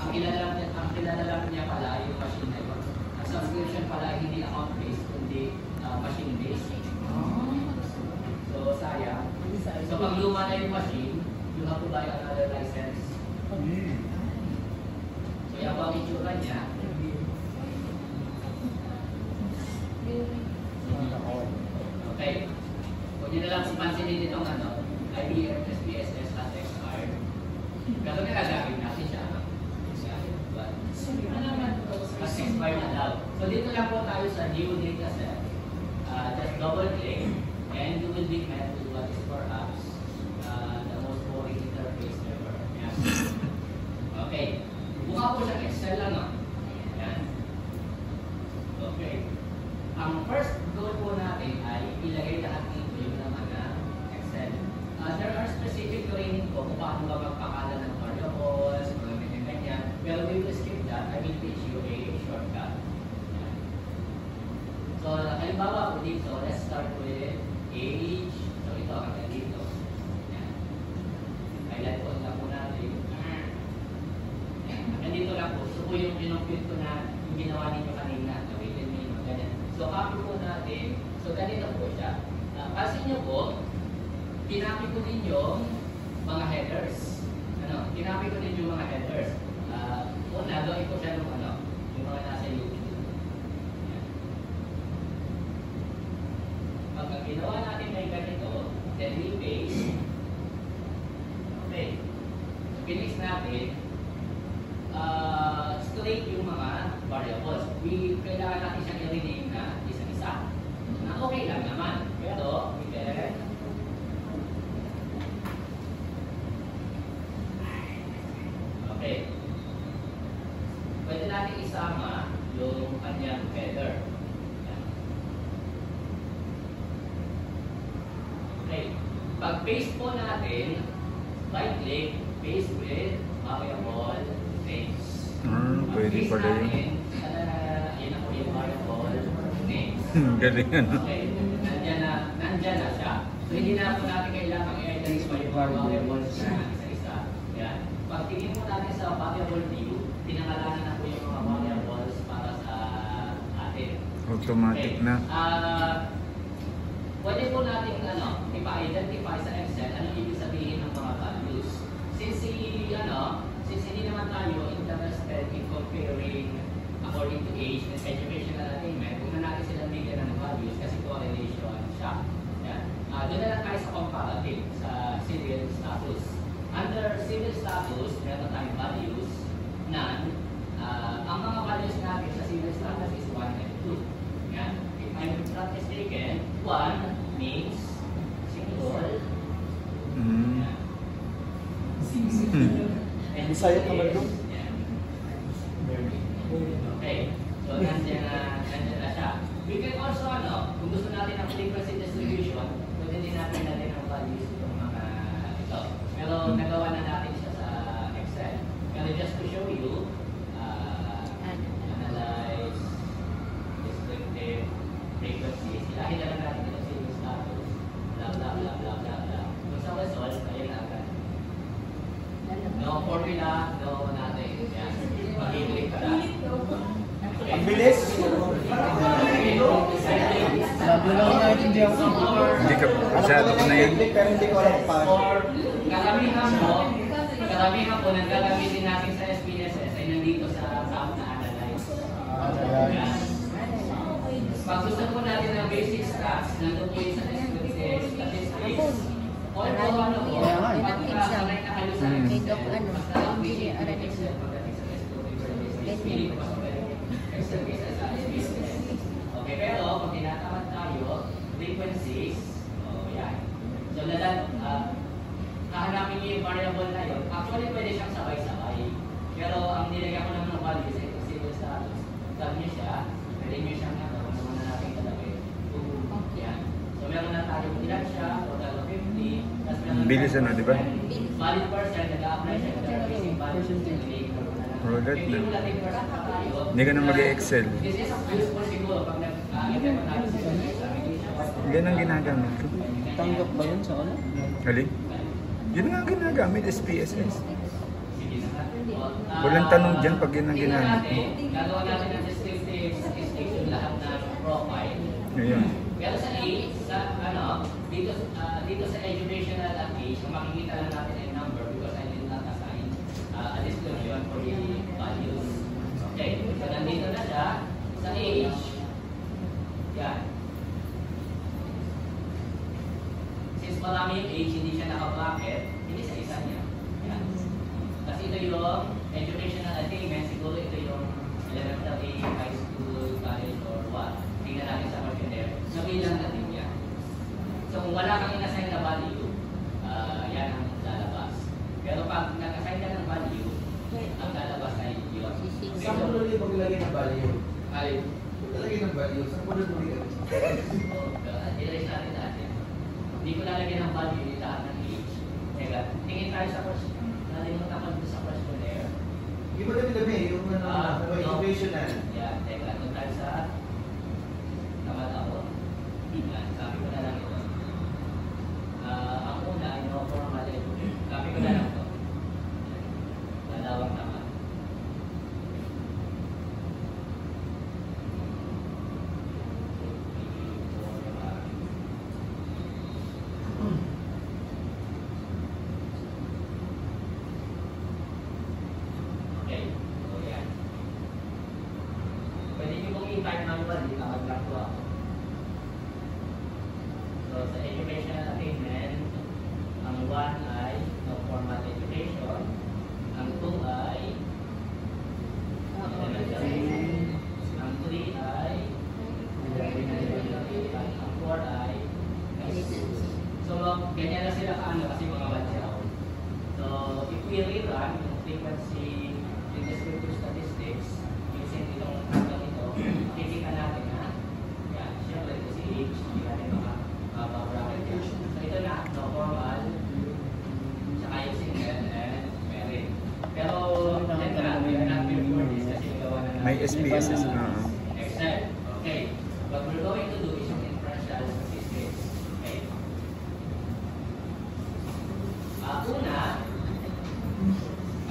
ang kilala lang niya pala yung machine na yun. Ang subscription pala hindi account-based, kundi machine-based. So, sayang. So, pag luma na yung machine, you have to buy another license. So, yan po ang itsura niya. Okay. Kung nyo na lang pansinin itong IBM SPSS at XR. Kasi nagagamit natin siya. Mas expired na daw. So dito lang po tayo sa new data set. Just double click and you will be met with what is perhaps the most boring interface ever. Yeah. Okay. Mukha po siyang Excel lang. Yan. Okay. Ang first goal po natin ay ilagay lahat dito yung naman na Excel. There are specific training po kung paano ba magpakalan ng variables, mga ganyan-ganyan. Pero we will skip that. I will teach you a shortcut. Yan. So, halimbawa po dito, let's start with age. So, ito ang dito. Yan. Highlight po lang po natin. Yan. Dito lang po. So, po yung pinupit ko na yung ginawa ninyo kanina. Gawin nyo ganyan. So, copy po natin. So, ganito po siya. Kasi nyo po, kinapit ko din yung mga headers. Kinapit ko din yung mga headers. Una, gawin ko siya yung yung mga nasa YouTube. Yan. Pag ginawa natin ay ganito, then we paste. Okay. So, pinis natin, straight yung mga variables. Kailangan natin siyang i-rename na isa-isa. Na okay lang naman. Pero, we can okay. Pwede natin isama yung kanyang header. Okay. Pag paste po natin, right click, paste with variable names. Pwede pala yun. Yan ako yung variable names. Galing ano. Okay. Nandyan na siya. So hindi na po natin kailangan i-italize pa yung variables na isa-isa. Yan. Pag tingin mo natin sa variable view, pinangalanan na po yung mga variables para sa atin. Automatic okay. na. Pwede po natin ipa-identify sa Excel anong ibig sabihin ng mga values. Since hindi naman tayo interested in comparing according to age and educational attainment, kung na natin silang bigyan ng values kasi correlation siya. Yan. Doon na lang tayo sa comparative, sa civil status. Under civil status, meron tayong values na ang mga values natin sa civil status is 1 and 2. Yan. If I'm not mistaken, 1 means single. Yan. Bisaya ka man doon? Okay. So, nandiyan na siya. We can also, kung gusto natin ang frequency distribution, pwede din natin natin ang values itong mga ito. Pero nagawa na natin siya sa Excel. Pero just to show you, analyze descriptive frequencies. Ilahin na lang natin ito sa yung status. Blah, blah, blah, blah, blah, blah. Kung sa result, ayun na agad. No formula, no nothing. Yan. Mag-i-click ka lang. Ang bilis! Sabi lang natin hindi ako. Hindi ka masyado ko na yan. Pero hindi ko alam paano. For karamihan po, nagagamitin natin sa SPSS ay nandito sa tab na analyze. Yan. Pag gusto po natin ng basic stats, nandun po yung sa statistics. All po po, pagkakalay na kayo sa Excel, basta lang bilhin yung Excel pagdating sa SPSS. Okay, pero kung tinatamad tayo, frequencies, yan. So, hahanapin niyo yung variable na yun. Actually, pwede siyang sabay-sabay. Pero ang nilagyan ko naman ng value sa civil status, tag niyo siya, pwede niyo siyang naman na natin kalagay. Yan. So, meron na tayo ilan siya, total of 50. Tapos meron Bilis di ba? Valid person, nag-a-apply siya, nag-a-facing valid percentage. Roulette na. Hindi ka na mag-e-Excel. This is useful siguro pag nag-implement tayo sa Yan ang ginagamit ko. Tanggap ba yun sa ano? Hali? Yun nga ang ginagamit, SPSS. po. Walang tanong dyan pag yun ang tingnan ginamit natin, mo. gagawa natin ng descriptive statistics yung lahat ng profile. Ayun. Pero sa age, dito sa educational at age, kung makikita lang natin yung number because I did not assign a description for the values. Okay, so nandito na siya sa age. Yan. Since marami yung age, hindi siya naka-bracket, hindi sa isa niya. Yan. Kasi ito yung educational attainment, siguro ito yung elementary, high school, college, or what. Tingnan natin sa questionnaire. Nabilang natin yan. So kung wala kang in-assign na value, yan ang lalabas. Pero pag nag-assign ka ng value, ang lalabas ay yun. Saan mo ulit maglagay ng value? Ay, Maglagay ng value? Saan mo ulit maglagay? i-erase natin lahat yan. Hindi ko lalagyan ng value yung lahat ng age. Teka, tingin tayo sa question. Nalimutan ko dito sa questionnaire. Hindi mo dami-dami, yung educational. Yan, teka, doon tayo sa tamad ako. Yan, sabi ko na lang ito. Ang una ay no formal education. Sabi ko na lang ito. Dalawang tamad. Okay, so yan. Pwede nyo pong i-type manually, tamad lang po ako. So sa educational attainment, ang 1 ay no formal education, ang 2 ay elementary, ang 3 ay elementary, ang 4 ay high school. So ganyan na sila kaano kasi mga badyaw. So if we rerun yung frequency in descriptive statistics using itong hanggang ito, makikita natin na yan, syempre ito si age, hindi natin makabracket yan. So ito na, no formal, tsaka yung single and married. Pero yan na, we are not before this kasi nagawa na natin. May SPSS na. Excel. Okay. What we're going to do is yung inferential statistics. Okay. Una,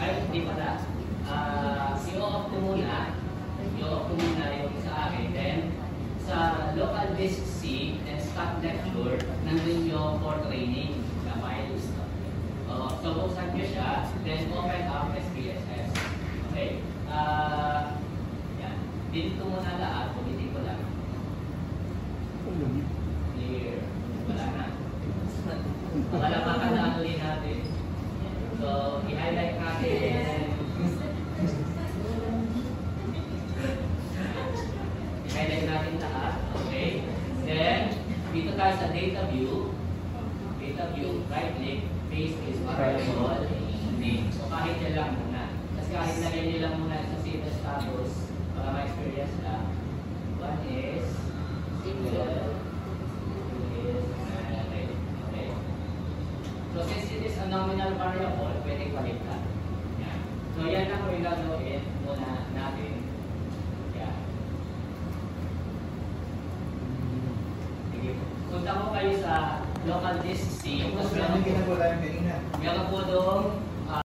ay hindi pala. I-off ko muna. I-off ko muna yung sa akin. Then, sa local disk C and start lecture, nandun yung for training na files. So, buksan ko siya. Then, open up SPSS. Okay. Yan. Dito muna lahat. Pumitin ko lang. Clear. Wala na. Wala pa ka na ulit natin. So, i-highlight natin. I-highlight natin lahat. Okay. Then, dito tayo sa data view. Data view, right click, paste is variable name. So, kahit yan lang muna. Kasi kahit lagay nyo lang muna sa save status para ma-experience lang. One is single. Okay. So since it is a nominal variable, pwede palitan. Yan. So yan lang kung gagawin muna natin. Yan. Sige. Punta ko kayo sa local disk C. Mas maraming ginagawa namin kanina. Meron po doon